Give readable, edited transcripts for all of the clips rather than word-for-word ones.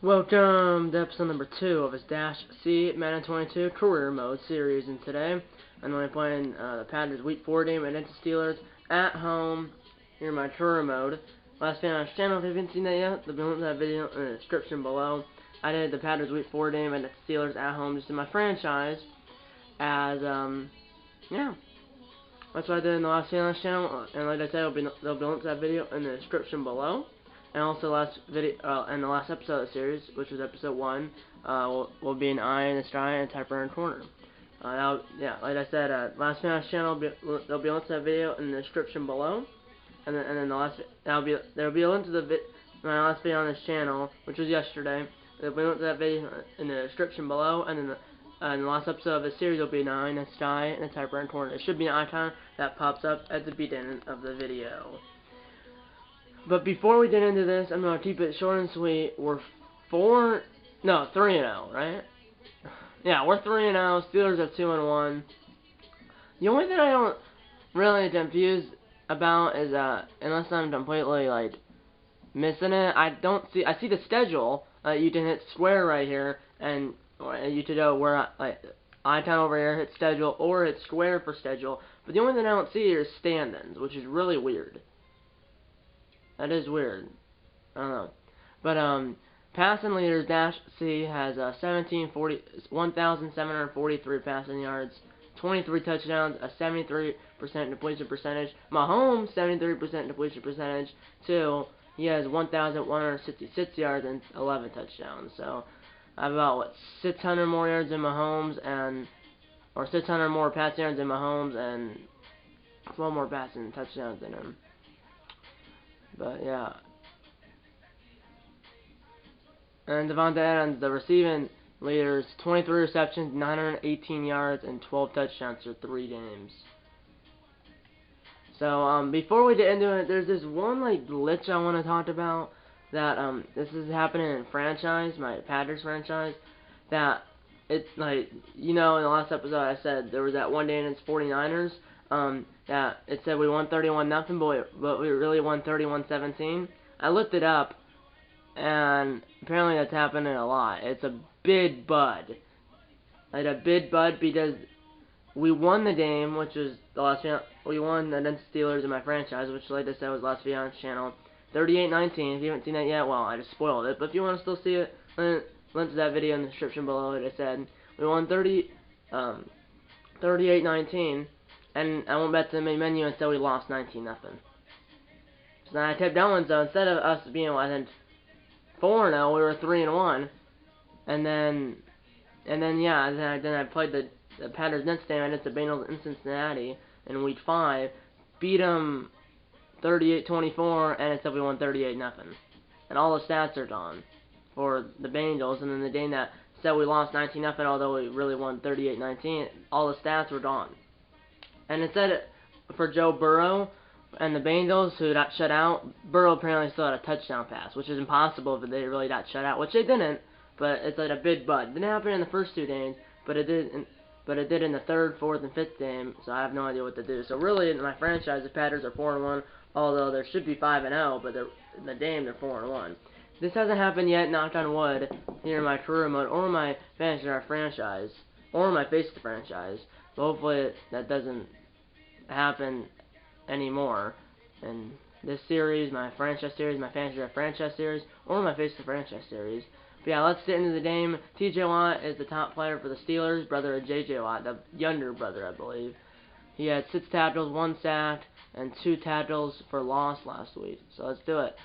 Welcome to episode number 2 of his Dash C Madden 22 Career Mode series, and today I'm going to be playing the Packers Week 4 game against the Steelers at home here in my Career Mode. Last video on this channel, if you haven't seen that yet, there'll be a link to that video in the description below. I did the Packers Week 4 game against the Steelers at home just in my franchise, as, yeah. That's what I did in the last video on this channel, and like I said, there'll be a link to that video in the description below. And also, last video, in the last episode of the series, which was episode 1, will be an eye and a stride and a typer and corner. Yeah, like I said, last video on this channel, there'll be a link to that video in the description below. And then there'll be a link to my last video on this channel, which was yesterday. There'll be a link to that video in the description below. And then in the last episode of the series, there'll be an eye and a stride and a typer and corner. It should be an icon that pops up at the beginning of the video. But before we get into this, I'm going to keep it short and sweet. We're 3-0, right? Yeah, we're 3-0. Steelers are 2-1. The only thing I don't really confused about is unless I'm completely like missing it, I see the schedule. You can hit square right here, and you can go where icon over here, hit schedule, or hit square for schedule. But the only thing I don't see here is stand-ins, which is really weird. That is weird. I don't know. But, passing leaders, Dash C has 1,743 passing yards, 23 touchdowns, a 73% completion percentage. Mahomes, 73% completion percentage, too. He has 1,166 yards and 11 touchdowns. So, I have about, 600 more yards than Mahomes, or 600 more passing yards than Mahomes, and 12 more passing touchdowns than him. But, yeah. And Devontae Adams, the receiving leaders, 23 receptions, 918 yards, and 12 touchdowns for 3 games. So, before we get into it, there's this one, glitch I want to talk about, that, this is happening in franchise, my Packers franchise, that, it's, in the last episode I said there was that one day against 49ers, that it said we won 31-0, but we really won 31-17. I looked it up, and apparently that's happening a lot. It's a big bud. A big bud because we won the game, which was the last video. We won against the Steelers in my franchise, which, like I said, was the last video on this channel. 38-19. If you haven't seen that yet, well, I just spoiled it. But if you want to still see it, link to that video in the description below. Like I said, we won 38-19. And I went back to the main menu and said we lost 19-0. So then I kept going, so instead of us being, I think, 4-0, we were 3-1. And then I played the Packers next game against the Bengals in Cincinnati in Week 5, beat them 38-24, and it said we won 38-0. And all the stats are gone for the Bengals, and then the game that said we lost 19-0, although we really won 38-19, all the stats were gone. And it said for Joe Burrow and the Bengals, who got shut out, Burrow apparently still had a touchdown pass, which is impossible if they really got shut out, which they didn't, but it's like a big bud. It didn't happen in the first 2 games, but it did in the 3rd, 4th, and 5th game, so I have no idea what to do. So really, in my franchise, the Packers are 4-1, although there should be 5-0, but in the game, they're 4-1. This hasn't happened yet, knock on wood, here in my career mode, or my fantasy franchise, or my face the franchise. But hopefully that doesn't happen anymore in this series, my franchise series, my fantasy franchise series, or my face the franchise series. But yeah, let's get into the game. TJ Watt is the top player for the Steelers, brother of JJ Watt, the younger brother, I believe. He had 6 tackles, 1 sack, and 2 tackles for loss last week. So let's do it.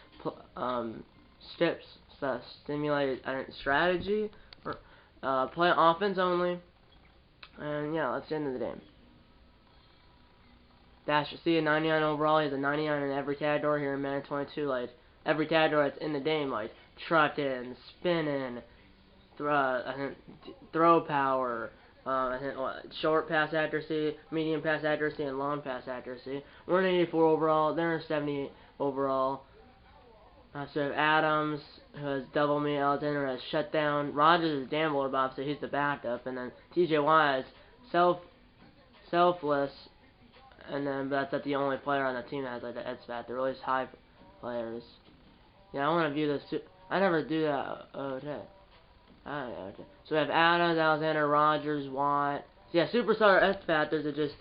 Stimulate strategy, or play offense only. And yeah, let's get into the game. Dash C, a 99 overall. He has a 99 in every category here in Madden 22. Every category that's in the game, trucking, spinning, throw power, short pass accuracy, medium pass accuracy, and long pass accuracy. We're an 84 overall. They're a 78 overall. So we have Adams, who has double me. Alexander has shutdown. Rogers is gambler, Bob, so he's the backup. And then TJ Watt is selfless. And then that's the only player on the team that has the Ed stat. They're really high players. Yeah, I want to view this I never do that. Okay. Okay. So we have Adams, Alexander, Rogers, Watt. So yeah, superstar X factors are just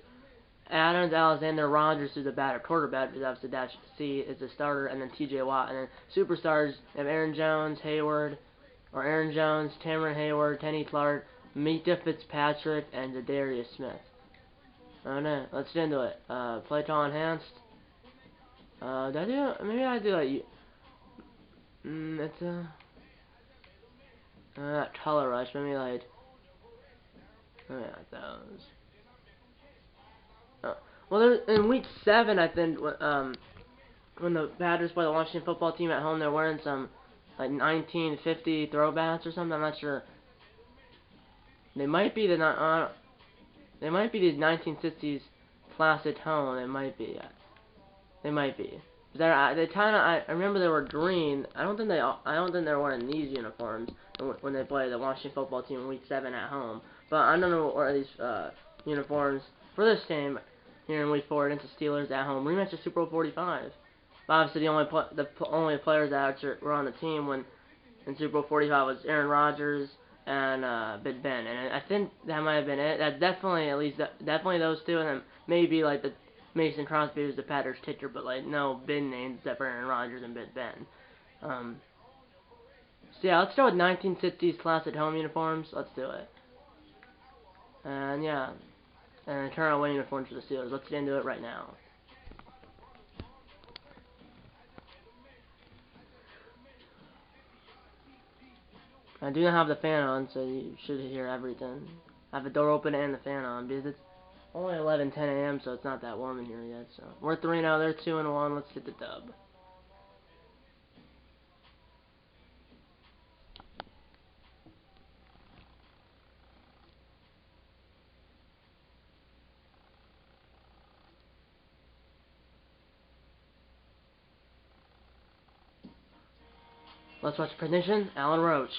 Adams, Alexander, Rogers is the batter, quarterback is obviously dash C is the starter, and then T.J. Watt, and then superstars have Aaron Jones, Hayward, or Aaron Jones, Cameron Hayward, Kenny Clark, Mika Fitzpatrick, and Zadarius Smith. Oh no, let's get into it. Play tall enhanced. Did I do? Maybe I do like. It's color rush. Maybe like. Oh yeah, those. Well, in week 7, I think, when the Badgers play the Washington football team at home, they're wearing some like 1950 throwbacks or something. I'm not sure. They might be the they might be these 1960s classic tone. It might be. They might be. They kind of. I remember they were green. I don't think they're wearing these uniforms when they play the Washington football team in week 7 at home. But I don't know what are these uniforms for this game here in week 4 against the Steelers at home. Rematch of Super Bowl 45. But obviously the only players that were on the team when in Super Bowl 45 was Aaron Rodgers and Big Ben, and I think that might have been it. That's definitely definitely those two, and then maybe like the Mason Crosby was the Packers kicker, but like no big names except for Aaron Rodgers and Big Ben. So yeah, let's start with 1960s classic home uniforms. Let's do it. And yeah, and turn away uniforms for the Steelers. Let's get into it right now. I do not have the fan on, so you should hear everything. I have the door open and the fan on because it's only 11:10 a.m., so it's not that warm in here yet. So we're 3-0, they're 2-1. Let's get the dub. Let's watch prediction. Alan Roach.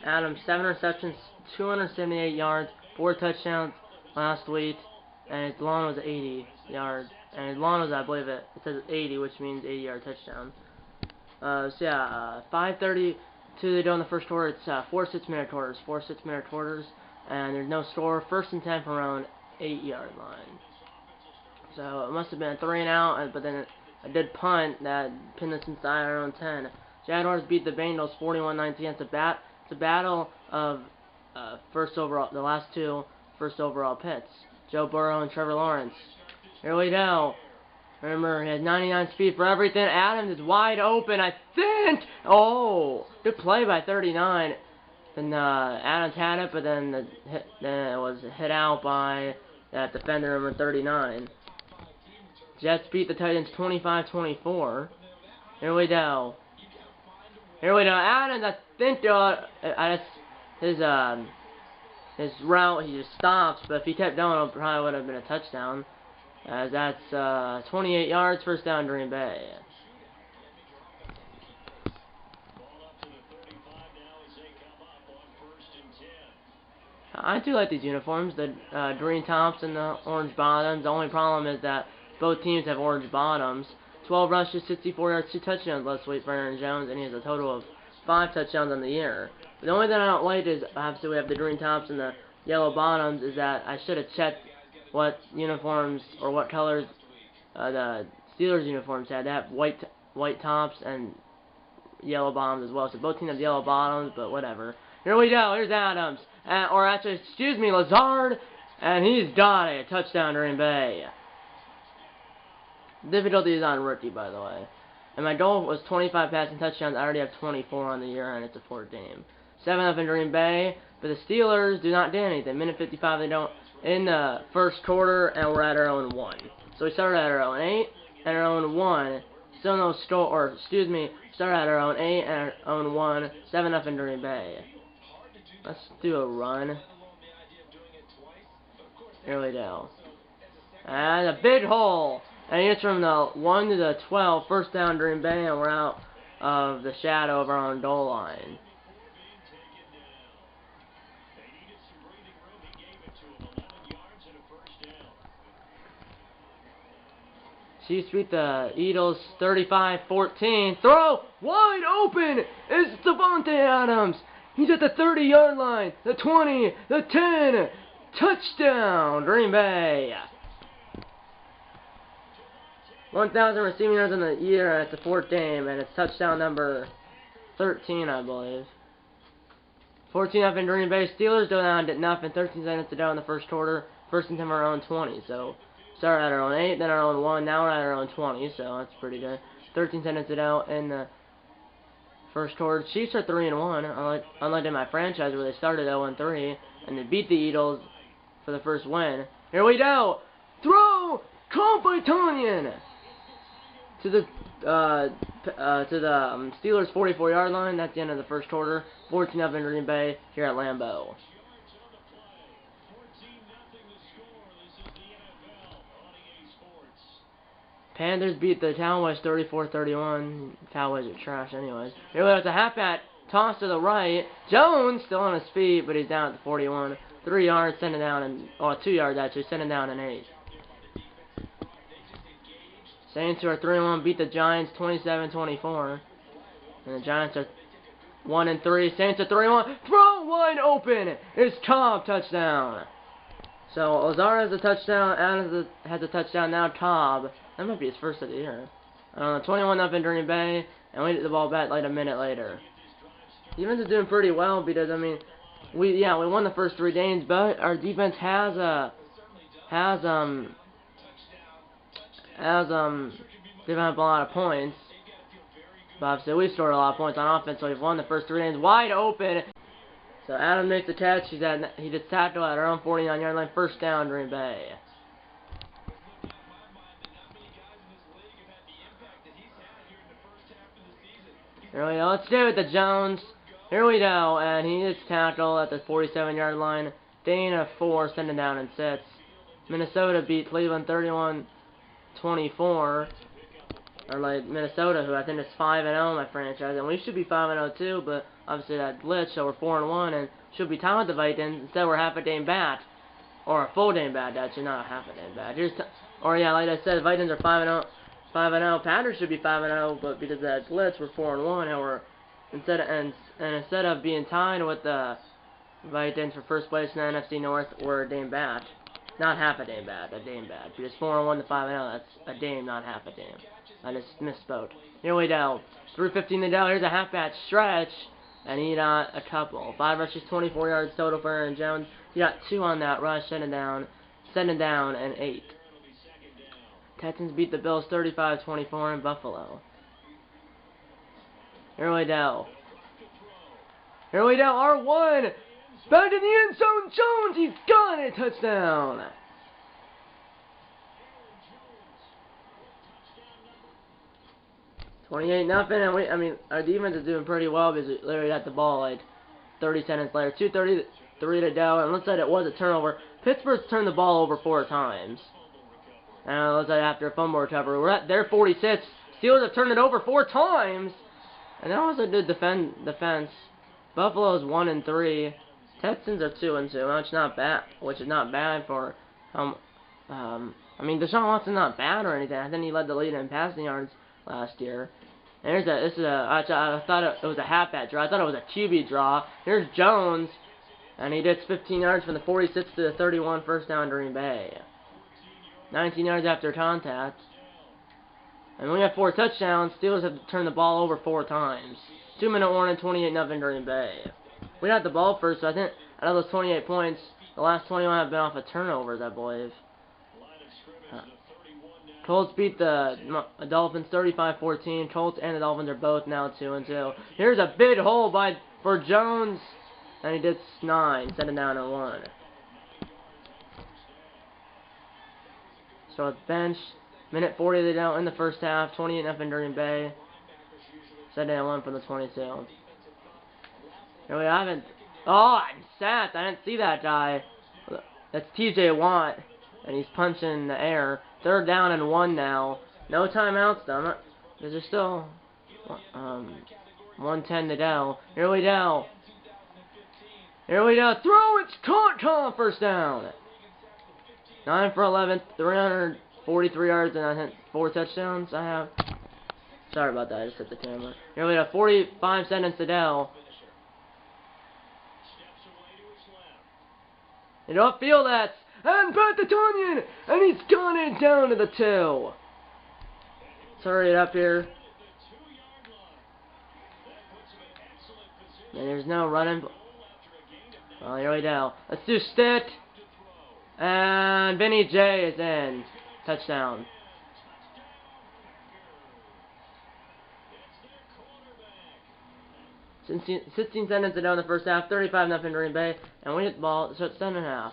Adams, 7 receptions, 278 yards, 4 touchdowns last week, and his lawn was 80 yards. And his lawn was, I believe it says 80, which means 80-yard touchdown. So yeah, 5:32 to go in the first quarter. It's 4 6-minute quarters, 4 6-minute quarters, and there's no score. 1st and 10 from around 8-yard line. So it must have been a 3 and out, but then a good punt that pinned us inside our own 10. Jaguars beat the Bengals 41-19. It's a battle of first overall, the last 2 first overall picks, Joe Burrow and Trevor Lawrence. Here we go. Remember, he had 99 speed for everything. Adams is wide open, I think. Oh, good play by 39. Then Adams had it, but then it was hit out by that defender number 39. Jets beat the Titans 25-24. Here we go. Adams, I think his route, he just stops, but if he kept going, it probably would have been a touchdown. As that's 28 yards, 1st down, Green Bay. I do like these uniforms, the green tops and the orange bottoms. The only problem is that both teams have orange bottoms. 12 rushes, 64 yards, 2 touchdowns last week for Aaron Jones, and he has a total of 5 touchdowns on the year. But the only thing I don't like is, obviously we have the green tops and the yellow bottoms, is that I should have checked what uniforms or what colors the Steelers uniforms had. They have white tops and yellow bottoms as well. So both teams have yellow bottoms, but whatever. Here we go. Here's Adams. Or actually, excuse me, Lazard. And he's got it. Touchdown, Green Bay. Difficulty is on rookie, by the way. And my goal was 25 passing touchdowns. I already have 24 on the year, and it's a 4th game. 7-0 in Green Bay. But the Steelers do not do anything. Minute 55, they don't. In the first quarter, and we're at our own 1. So we started at our own 8 and our own 1. Still no score, or excuse me, started at our own 8 and our own 1. 7-0 in Green Bay. Let's do a run. Here we go. And a big hole. And it's from the 1 to the 12. First down, Green Bay, and we're out of the shadow of our own goal line. Chiefs beat the Eagles 35-14. Throw wide open. It's Davante Adams. He's at the 30-yard line, the 20, the 10. Touchdown, Green Bay. 1,000 receiving yards in the year, and it's the 4th game, and it's touchdown number 13, I believe. 14-0 in Green Bay. Steelers go down to nothing. 13 seconds to go in the first quarter. First and 10 our own 20. So started at our own 8, then our own 1. Now we're at our own 20. So that's pretty good. 13 seconds to go in the first quarter. Chiefs are 3-1. Unlike in my franchise where they started 0-3 and they beat the Eagles for the first win. Here we go. Throw caught by Tanyan to the Steelers 44-yard line. That's the end of the first quarter. 14-0 in Green Bay here at Lambeau. Panthers beat the Cowboys 34-31. Cowboys are trash anyways. Here we go. It's a halfback toss to the right. Jones still on his feet, but he's down at the 41. 3 yards, sending down, and 2 yards actually, sending down an 8. Saints who are 3-1 beat the Giants 27-24. And the Giants are 1-3. Saints are 3-1. Throw wide open. It's Cobb, touchdown. So Lazard has a touchdown. Adams has a touchdown. Now Cobb. That might be his first of the year. 21-0 in Green Bay, and we get the ball back like a minute later. Defense is doing pretty well because I mean, we won the first 3 games, but our defense has given up a lot of points. But obviously we scored a lot of points on offense, so we've won the first 3 games wide open. So Adam makes the catch. He just tackled at our own 49-yard line. First down, Green Bay. Here we go. Let's do it, the Jones. Here we go, and he is tackled at the 47-yard line. Dana 4, sending down and 6. Minnesota beat Cleveland 31-24. Or like Minnesota, who I think is 5-0 in my franchise, and we should be 5-0 too. But obviously that glitch, so we're 4-1, and should be tied with the Vikings. Instead, we're half a game back, or a full game back. Actually, not a half a game back. Or yeah, like I said, Vikings are 5-0. 5-0. Packers should be 5-0, but because of that glitch, we're 4-1, and we're instead of being tied with the Vikings for first place in the NFC North, we're a game back. Not half a game back, a game back. Because 4-1 to 5-0, that's a game, not half a game. I just misspoke. Here we go. 3:15 to go. Here's a halfback stretch, and he got a couple. 5 rushes, 24 yards total for Aaron Jones. He got 2 on that rush, sending down, and 8. Texans beat the Bills 35-24 in Buffalo. Here we go. Here we go. R1. Back in the end zone. Jones. He's got it. Touchdown. $28-0. And our defense is doing pretty well because we literally got the ball like 30 seconds later. 2:33 to go. And looks like it was a turnover. Pittsburgh's turned the ball over 4 times. And it looks like after a fumble recovery, we're at their 46. Steelers have turned it over 4 times. And that was a good defense. Buffalo's 1-3. Texans are 2-2, which is not bad for Deshaun Watson's not bad or anything. I think he led the league in passing yards last year. And I thought it was a halfback draw. I thought it was a QB draw. Here's Jones, and he gets 15 yards from the 46 to the 31, first down Green Bay. 19 yards after contact. And we have 4 touchdowns. Steelers have turned the ball over 4 times. 2-minute warning, 28-0 Green Bay. We got the ball first, so I think out of those 28 points, the last 21 have been off of turnovers, I believe. Colts beat the Dolphins 35-14. Colts and the Dolphins are both now 2-2. Here's a big hole for Jones, and he did 9, set it down at 1. So it's bench. Minute 40 they down in the first half. 28-0 Green Bay. Set down 1 for the 22. Here we haven't. Oh, I'm sacked. I didn't see that guy. That's TJ Watt, and he's punching in the air. 3rd down and 1 now. No timeouts though. Because there's still 1:10 to go. Here we go. Here we go. Throw it. Caught. First down. 9 for 11. 343 yards and I think 4 touchdowns. I have. Sorry about that. I just hit the camera. Here we go. 45 seconds to go. You don't feel that. And Pat the Tonyan, and he's got it down to the 2. Let's hurry it up here. And there's no running. Well, here we go. Let's do stick. And Vinny J is in. Touchdown. 16 seconds to go in the first half. 35-0 Green Bay, and we hit the ball. So it's 7.5.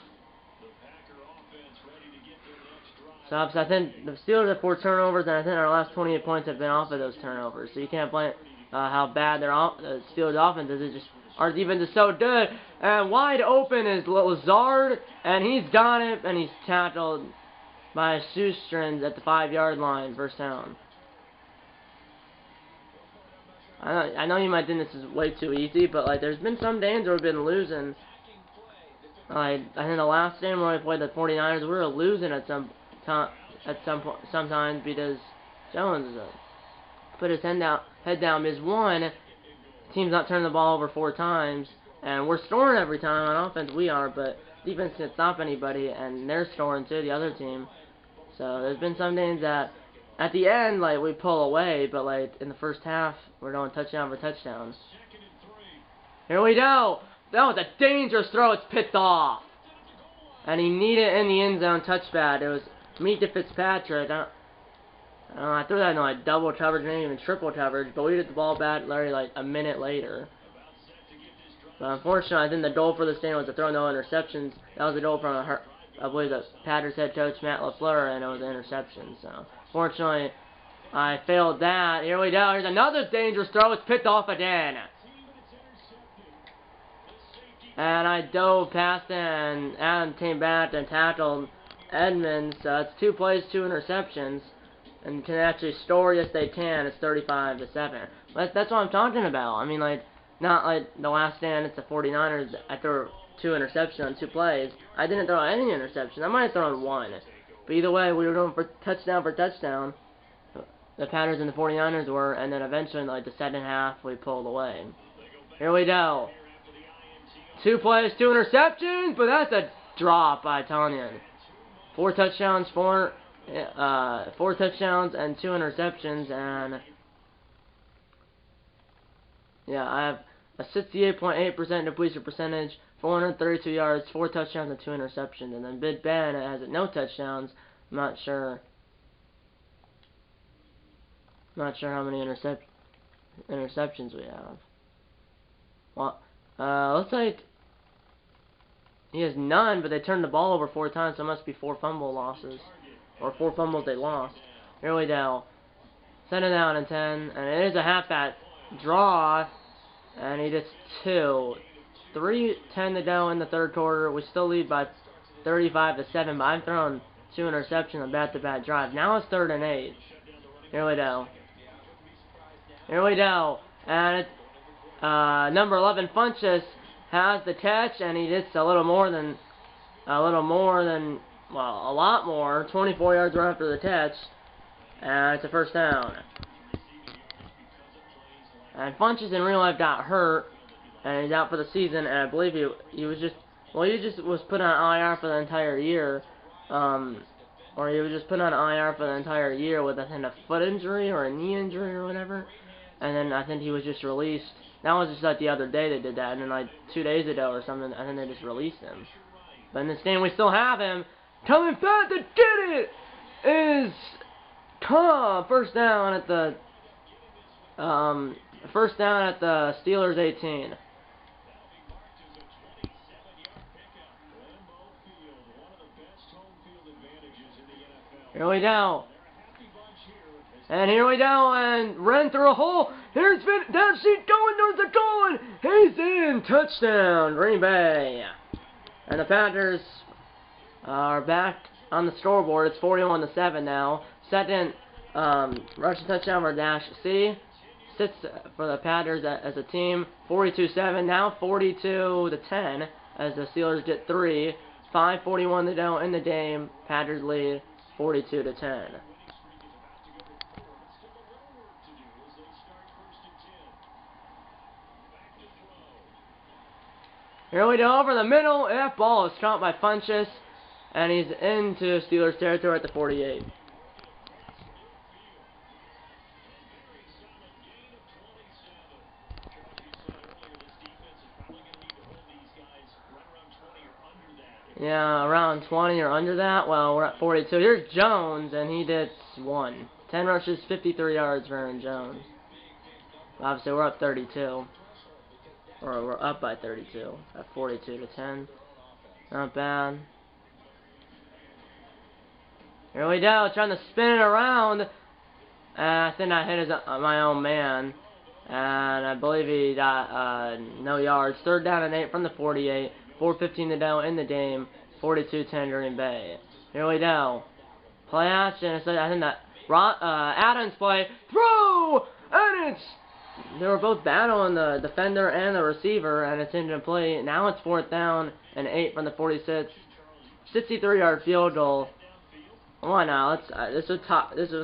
So I think the Steelers have 4 turnovers, and I think our last 28 points have been off of those turnovers. So you can't blame how bad the Steelers' offense is. It's just our defense is so good. And wide open is Lazard, and he's got it, and he's tackled by shoestrings at the 5-yard line. First down. I know you might think this is way too easy, but like there's been some games where we've been losing. I think the last game where we played the 49ers, we were losing at sometimes because Jones put his head down. Because one, team's not turning the ball over 4 times, and we're scoring every time on offense. We are, but defense can't stop anybody, and they're scoring too, the other team. So there's been some games that at the end, like, we pull away, but like in the first half, we're going touchdown for touchdowns. Here we go. That was a dangerous throw. It's picked off. And he needed it in the end zone touchback. It was Meet to Fitzpatrick. I threw that in like double coverage, maybe even triple coverage, but we hit the ball back literally like a minute later. But unfortunately, I think the goal for this game was to throw no interceptions. That was the goal from, I believe, the Packers head coach, Matt LaFleur, and it was an interception. So, fortunately, I failed that. Here we go. Here's another dangerous throw. It's picked off again. And I dove past it, and Adam came back and tackled Edmonds. So it's 2 plays, 2 interceptions. And can actually score, yes they can. It's 35-7. But that's what I'm talking about. I mean, like, not like the last stand, it's the 49ers. I threw 2 interceptions on 2 plays. I didn't throw any interceptions. I might have thrown 1. But either way, we were going for touchdown. The Packers and the 49ers were, and then eventually, like the second half, we pulled away. Here we go. 2 plays, 2 interceptions, but that's a drop by Tonyan. 4 touchdowns, 4 touchdowns and 2 interceptions, and yeah, I have a 68.8% completion percentage, 432 yards, 4 touchdowns and 2 interceptions, and then Big Ben has no touchdowns. I'm not sure how many interceptions we have. Well, looks like he has none, but they turned the ball over 4 times, so it must be 4 fumble losses. Or 4 fumbles they lost. Here we go. 7 down and 10. And it is a halfback draw. And he gets 2. 3:10 to go in the third quarter. We still lead by 35-7. But I've thrown 2 interceptions on back-to-back drive. Now it's 3rd and 8. Here we go. Here we go. And it's, number 11 Funchess has the catch, and he gets a lot more, 24 yards right after the catch, and it's a first down. And Funchess in real life got hurt, and he's out for the season, and I believe he was just was put on IR for the entire year. or he was just put on IR for the entire year with a foot injury or a knee injury or whatever. And then I think he was just released. That was just like the other day they did that, and then like 2 days ago or something, I think they just released him. But in this game, we still have him. Coming back to get it is first down at the Steelers 18. Here we go. And here we go, and ran through a hole. Here's down sheet going, there's the goal, he's in. Touchdown, Green Bay. And the Panthers are back on the scoreboard. It's 41-7 now. Second rushing touchdown for Dash C. Sits for the Panthers as a team. 42-7, now 42-10 as the Steelers get 3. 5:41 to go in the game. Panthers lead 42-10. Here we go over the middle. That ball is caught by Funchess, and he's into Steelers territory at the 48. Yeah, around 20 or under that. Well, we're at 42. Here's Jones, and he did 1. 10 rushes, 53 yards for Aaron Jones. Obviously, we're up 32. Or we're up by 32 at 42-10. Not bad. Here we go, trying to spin it around. And I think I hit my own man. And I believe he got no yards. Third down and 8 from the 48. 4:15 to go in the game. 42-10 Green Bay. Here we go. Play action. So I think that Adams play. Throw! And they were both battling the defender and the receiver, and it's into play. Now it's 4th down and 8 from the 46. 63-yard field goal. Why now? This would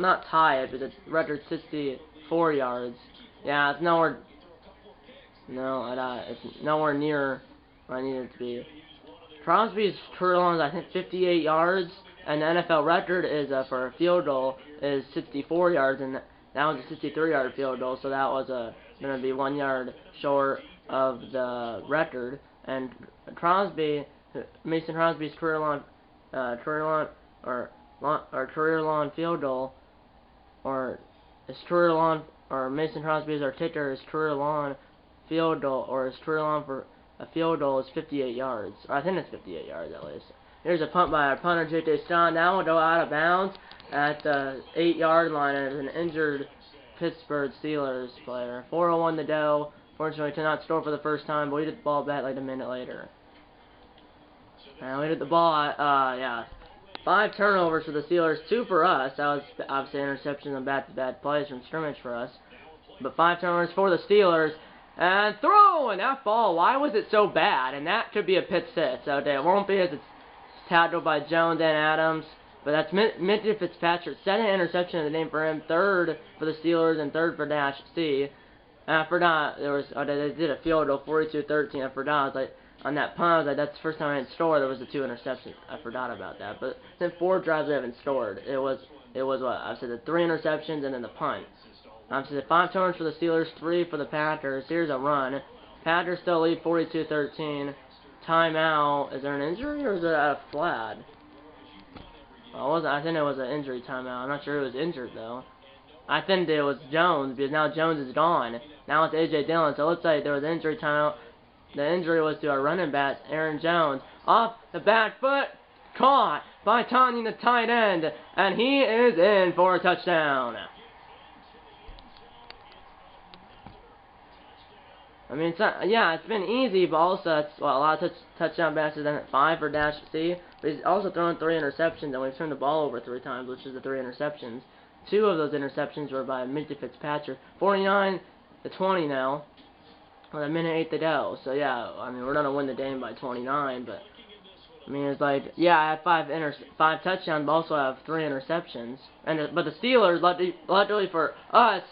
not tie it, but the record 64 yards. Yeah, it's nowhere. No, it's nowhere near where I need it to be. Crosby's career long is I think 58 yards, and the NFL record is for a field goal is 64 yards, and that was a 63-yard field goal, so that was going to be 1 yard short of the record. And Mason Crosby's career long field goal, or his career long, or Mason Crosby's our kicker, his career long field goal, or his career long for a field goal is 58 yards. Or I think it's 58 yards at least. Here's a punt by our punter, J.J. Scott. Now we'll go out of bounds at the 8-yard line, and it's an injured Pittsburgh Steelers player. 4:01 to go. Fortunately, could not score for the first time, but we did the ball back like a minute later. And we did the ball, 5 turnovers for the Steelers, 2 for us. That was obviously interceptions and back-to-back plays from scrimmage for us. But 5 turnovers for the Steelers. And throw! And that ball, why was it so bad? And that could be a pick six. Okay, it won't be as it's tackled by Jones and Adams. But that's Mitchell Fitzpatrick's 2nd interception of the game for him. 3rd for the Steelers and 3rd for Dash C. And I forgot, they did a field goal, 42-13. I forgot, I was like, on that punt, I was like, that's the first time I didn't score. There was the 2 interceptions. I forgot about that. But since 4 drives we haven't scored, it was what? I said the 3 interceptions and then the punt. So the 5 turnovers for the Steelers, 3 for the Panthers. Here's a run. Panthers still lead 42-13. Timeout. Is there an injury or is it a flag? I think it was an injury timeout. I'm not sure who was injured though. I think it was Jones because now Jones is gone. Now it's A.J. Dillon. So it looks like there was an injury timeout. The injury was to our running back, Aaron Jones. Off the back foot. Caught by Tanya, the tight end. And he is in for a touchdown. I mean, it's been easy, but also it's a lot of touchdown passes than at 5 for Dash C. But he's also thrown 3 interceptions, and we've turned the ball over 3 times, which is the 3 interceptions. 2 of those interceptions were by Mitchell Fitzpatrick. 49-20 now, with a minute 8 to go. So yeah, I mean we're gonna win the game by 29, but I mean it's like I have 5 touchdowns, but also have 3 interceptions. But the Steelers, luckily for us,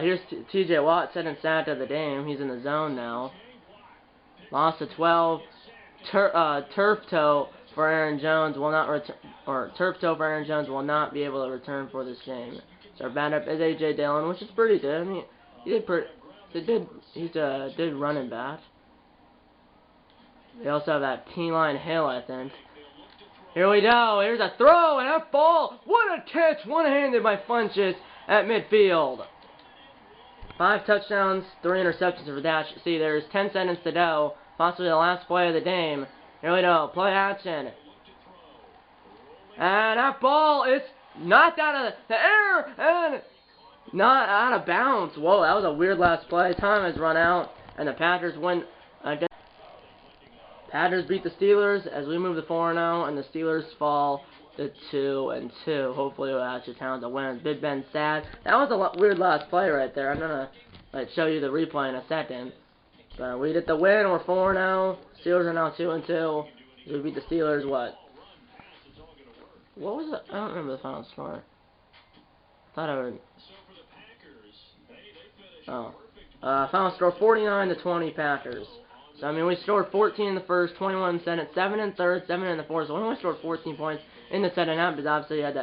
here's T.J. Watt, 2nd sack of the game. He's in the zone now. Lost to 12. Turf toe for Aaron Jones will not return, or turf toe for Aaron Jones will not be able to return for this game. So our backup is A.J. Dillon, which is pretty good. I mean, he's a good running back. They also have that P-line Hill, I think. Here we go. Here's a throw and a ball. What a catch! One-handed by Funches at midfield. 5 touchdowns, 3 interceptions for Dash. See, there's 10 seconds to go. Possibly the last play of the game. Here we go. Play action. And that ball is knocked out of the air and not out of bounds. Whoa, that was a weird last play. Time has run out, and the Packers win. Packers beat the Steelers as we move to 4-0, and the Steelers fall to 2-2. Hopefully, we'll actually count the win. Big Ben sad. That was a weird last play right there. I'm gonna show you the replay in a second. But we get the win. We're 4-0. Steelers are now 2-2. We beat the Steelers. What was it? I don't remember the final score. I thought I would. Oh. Final score 49-20 Packers. So, I mean, we scored 14 in the first, 21 in the second, 7 in the third, 7 in the fourth. So, we only scored 14 points in the second half because obviously you had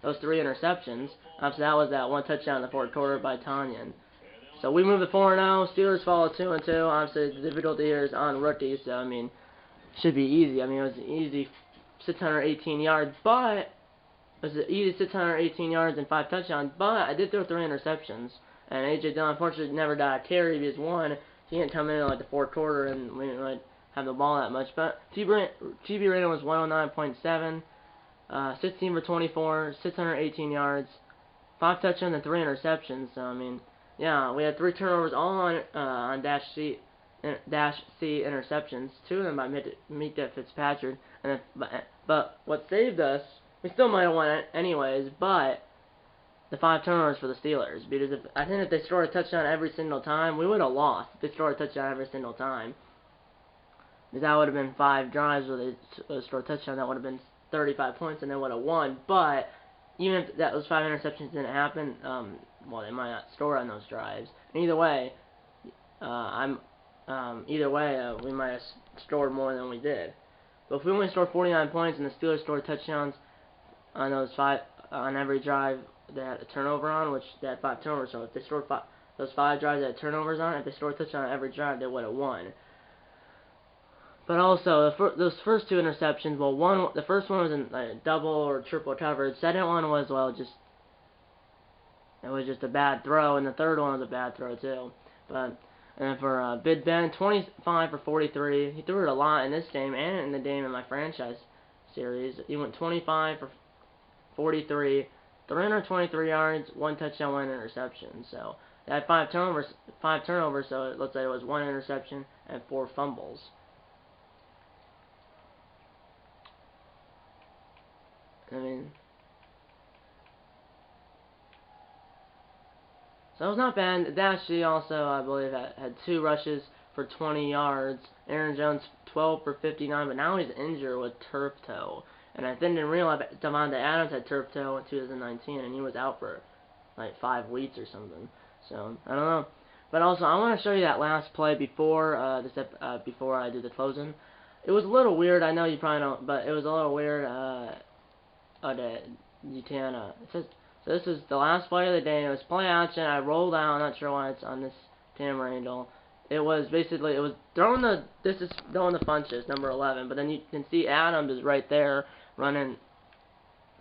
those 3 interceptions. Obviously, that was that 1 touchdown in the fourth quarter by Tanyan. So, we move to 4-0. Steelers fall to 2-2. Obviously, the difficulty here is on rookies. So, I mean, should be easy. I mean, it was an easy 618 yards, but it was an easy 618 yards and 5 touchdowns. But I did throw 3 interceptions. And A.J. Dillon, unfortunately, never got a carry because, one, he didn't come in the fourth quarter and we didn't have the ball that much. But QB rating was 109.7, 16 for 24, 618 yards, 5 touchdowns and 3 interceptions. So I mean, yeah, we had 3 turnovers all on dash C interceptions. 2 of them by Mika Fitzpatrick. But what saved us, we still might have won it anyways, but the 5 turnovers for the Steelers, because I think if they scored a touchdown every single time, we would have lost. If they scored a touchdown every single time, because that would have been 5 drives where they scored a touchdown, that would have been 35 points, and they would have won. But even if those 5 interceptions didn't happen, well, they might not score on those drives. And either way, we might have scored more than we did. But if we only scored 49 points and the Steelers scored touchdowns on those 5 on every drive, they had a turnover on, which they had 5 turnovers. So if they scored those 5 drives they had turnovers on, if they scored a touchdown on every drive, they would have won. But also, those first 2 interceptions, well, the first one was in double or triple coverage. Second one was, it was just a bad throw, and the third one was a bad throw too. And then for Big Ben, 25 for 43. He threw it a lot in this game and in the game in my franchise series. He went 25 for 43. 323 yards, 1 touchdown, 1 interception. So they had 5 turnovers. So it looks like it was 1 interception and 4 fumbles. I mean, so it was not bad. Dashy also, I believe, had 2 rushes for 20 yards. Aaron Jones 12 for 59, but now he's injured with turf toe. And I didn't realize Davante Adams had turf toe in 2019, and he was out for 5 weeks or something. So I don't know. But also, I want to show you that last play before before I do the closing. It was a little weird. I know you probably don't, but it was a little weird. You can. So this is the last play of the day. It was play action. I rolled out. I'm not sure why it's on this camera angle. It was throwing the Funches, number 11. But then you can see Adams is right there running.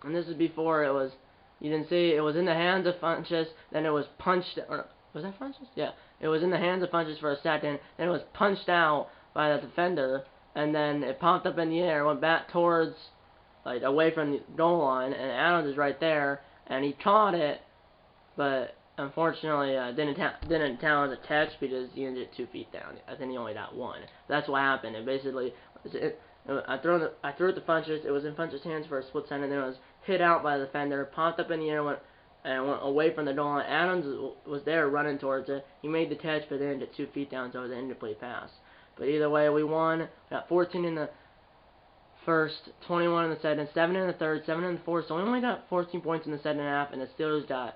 And this is before it was. You didn't see it was in the hands of Funches. Then it was punched. Or was that Funches? Yeah. It was in the hands of Funches for a second. Then it was punched out by the defender. And then it popped up in the air, went back towards, away from the goal line, and Adams is right there, and he caught it, but unfortunately didn't count as a catch because he ended it 2 feet down. I think he only got 1. That's what happened. And basically, I threw it to Funches. It was in Funches' hands for a split second, and then it was hit out by the defender, popped up in the air, went away from the goal line. Adams was there running towards it. He made the catch, but then ended it 2 feet down, so it was an incomplete pass. But either way, we won. We got 14 in the first, 21 in the second, 7 in the third, 7 in the fourth. So we only got 14 points in the second half, and the Steelers got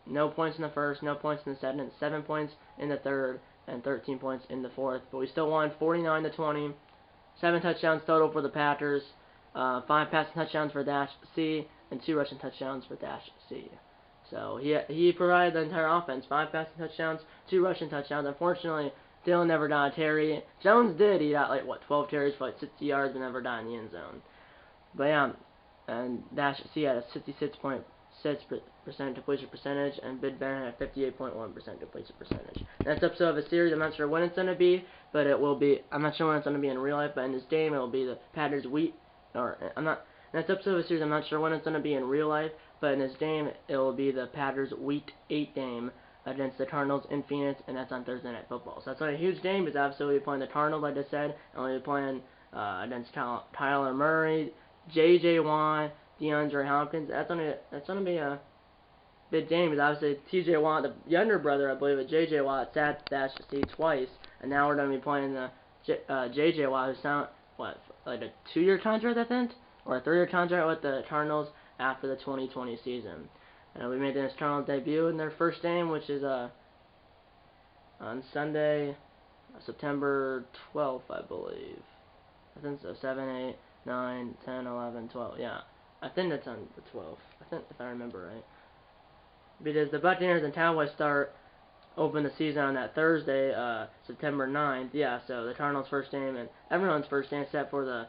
no points in the first, no points in the second, 7 points in the third, and 13 points in the fourth. But we still won 49-20. 7 touchdowns total for the Packers, 5 passing touchdowns for Dash C, and 2 rushing touchdowns for Dash C. So he provided the entire offense, 5 passing touchdowns, 2 rushing touchdowns. Unfortunately, Dillon never got a Terry. Jones did. He got 12 carries for 60 yards, but never got in the end zone. But yeah, and Dash C had a 66.6% completion percentage, and Big Ben had a 58.1% completion percentage. Next episode of a series, I'm not sure when it's going to be, but it will be. I'm not sure when it's going to be in real life, but in this game, it will be the Packers Next episode of a series, I'm not sure when it's going to be in real life, but in this game, it will be the Packers Week 8 game against the Cardinals in Phoenix, and that's on Thursday Night Football. So that's a huge game, because obviously we'll be playing the Cardinals, like I said, and we'll be playing against Kyler Murray, J.J. Watt, DeAndre Hopkins. That's gonna be a big game, because obviously T.J. Watt, the younger brother, I believe, of J.J. Watt, sat Dash C twice, and now we're gonna be playing the J.J. Watt, who's signed like a 2-year contract, I think, or a 3-year contract with the Cardinals after the 2020 season. And we made this Cardinals debut in their first game, which is on Sunday, September 12th, I believe. I think so. 7, 8, 9, 10, 11, 12. Yeah, I think that's on the 12th. I think, if I remember right. Because the Buccaneers and Cowboys open the season on that Thursday, September 9th. Yeah, so the Cardinals' first game and everyone's first game, except for the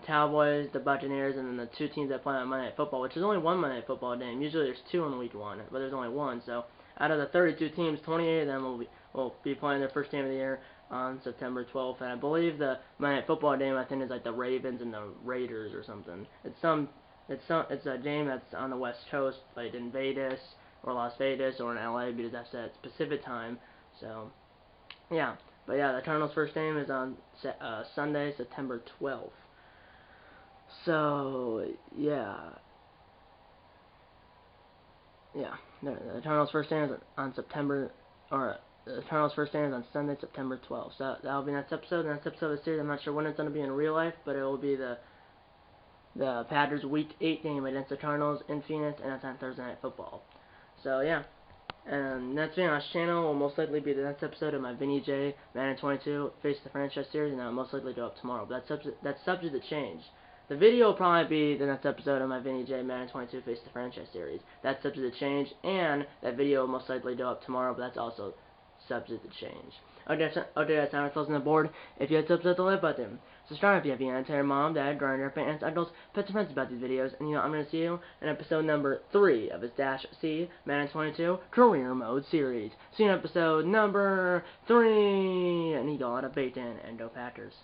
Cowboys, the Buccaneers, and then the 2 teams that play on Monday Night Football, which is only 1 Monday Night Football game. Usually there's 2 in week 1, but there's only 1. So out of the 32 teams, 28 of them will be playing their first game of the year on September 12th. And I believe the Monday Night Football game, I think, is like the Ravens and the Raiders or something. It's a game that's on the West Coast, like in Vegas or Las Vegas or in LA, because that's at Pacific time. So yeah. But yeah, the Cardinals' first game is on Sunday, September 12th. So yeah, the Cardinals' first game is on the Cardinals' first game is on Sunday, September 12th. So that'll be next episode. The next episode of the series, I'm not sure when it's going to be in real life, but it will be the Packers Week 8 game against the Cardinals in Phoenix, and that's on Thursday Night Football. So yeah. And next video on this channel will most likely be the next episode of my Vinny J Madden 22 Face the Franchise series, and that will most likely go up tomorrow. But that's subject to change. The video will probably be the next episode of my Vinny J Madden 22 Face the Franchise series. That's subject to change, and that video will most likely go up tomorrow, but that's also subject to change. Okay, that's time for closing the board. If you had subs, hit the like button. Subscribe if you have any tell your mom, dad, grandparents, aunts, uncles, pets, and friends about these videos. And I'm going to see you in episode number 3 of this Dash C Madden 22 Career Mode series. See you in episode number 3. And you go out of bacon and go Packers.